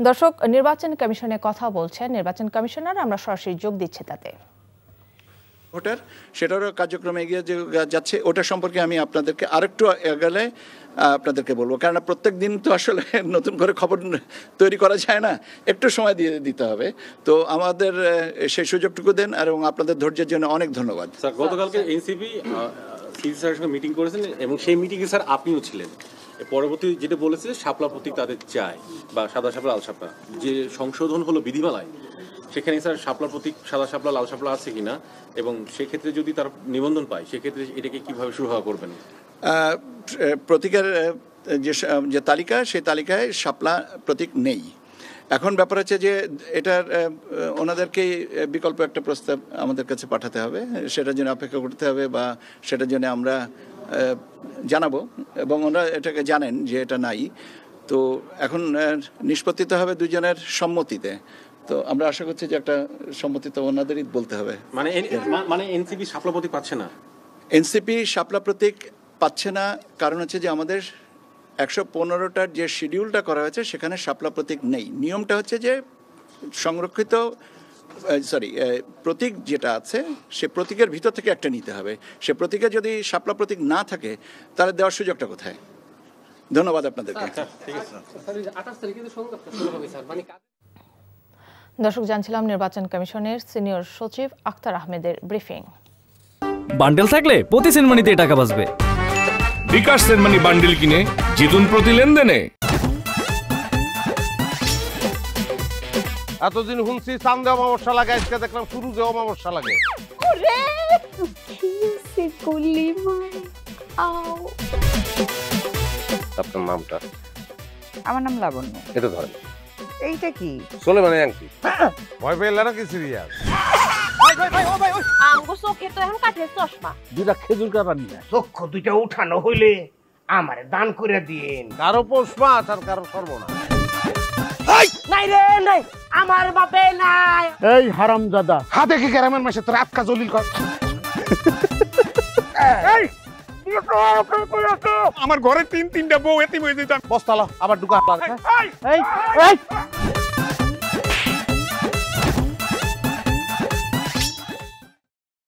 দর্শক, নির্বাচন কমিশনে কথা বলছেন নির্বাচন কমিশনার, আমরা সরাসরি যোগ দিচ্ছি তাতে। ভোটার সেটারও কার্যক্রমে এগিয়ে যাচ্ছে, ওটা সম্পর্কে আমি আপনাদেরকে আরেকটু এগেলে আপনাদেরকে বলবো, কারণ প্রত্যেক দিন তো আসলে নতুন করে খবর তৈরি করা যায় না, একটু সময় দিয়ে দিতে হবে। তো আমাদের সেই সুযোগটুকু দেন, এবং আপনাদের ধৈর্যের জন্য অনেক ধন্যবাদ। স্যার, গতকালকে এনসিপি স্যারের সঙ্গে মিটিং করেছেন এবং সেই মিটিংয়ে স্যার আপনিও ছিলেন। পরবর্তী যেটা বলেছে শাপলা প্রতীক তাদের চায়, বা সাদা শাপলা লাল শাপলা যে সংশোধন হলো বিধিমালায়, সেখানে স্যার শাপলা প্রতীক সাদা শাপলা লাল শাপলা আছে কিনা, এবং সেক্ষেত্রে যদি তার নিবন্ধন পায় সেক্ষেত্রে এটাকে কিভাবে সুরাহা করবেন? প্রতীকের যে তালিকা, সেই তালিকায় শাপলা প্রতীক নেই। এখন ব্যাপার হচ্ছে যে এটার ওনাদেরকেই বিকল্প একটা প্রস্তাব আমাদের কাছে পাঠাতে হবে, সেটার জন্য অপেক্ষা করতে হবে, বা সেটার জন্য আমরা জানাবো, এবং ওনারা এটাকে জানেন যে এটা নাই। তো এখন নিষ্পত্তিতে হবে দুজনের সম্মতিতে। তো আমরা আশা করছি যে একটা সম্মতি তো ওনাদেরই বলতে হবে। মানে এনসিপি শাপলা প্রতীক পাচ্ছে না? এনসিপি শাপলা প্রতীক পাচ্ছে না, কারণ হচ্ছে যে আমাদের 115টার যে শিডিউলটা করা হয়েছে সেখানে শাপলা প্রতীক নেই। নিয়মটা হচ্ছে যে সংরক্ষিত প্রতীক যেটা আছে সে প্রতীকের ভিতর থেকে একটা নিতে হবে। সে প্রতীকে যদি শাপলা প্রতীক না থাকে তাহলে দেওয়ার সুযোগটা কোথায়? ধন্যবাদ আপনাদেরকে। দর্শক, জানছিলাম নির্বাচন কমিশনের সিনিয়র সচিব আক্তার আহমেদের ব্রিফিং। বান্ডেল থাকলে প্রতি সেনমানিতে টাকা বাঁচবে। বিকাশ সেনমানি বান্ডেল কিনে জিতুন প্রতি লেনদেনে। এতদিন শুনছি চান্দে অমাবস্যা লাগে, আজকে দেখলাম শুরুতে অমাবস্যা লাগে। আপনার নামটা? আমার নাম লাবণ্য। এটা ধরেন। এইটা কি? চলে মানে আংটি। ভয় পেলে নাকি সিরিয়াস? আমগো চোখে তো এখন কাঠের চশমা। দুটা খেজুর কাটা নিয়ে চক্ষু দুইটা উঠানো হইলে আমারে দান করে দিন। কারো পৌষ মাস আর কারো সর্বনাশ। নাই রে নাই, আমার বাপে নাই। এই হারামজাদা, হাতে কি গ্রামের মাসে তোর আটকা জলিল কর। আমার ঘরে তিনটা বউ এতিম হয়ে যেত। বস্তালা আবার ঢুকা। এই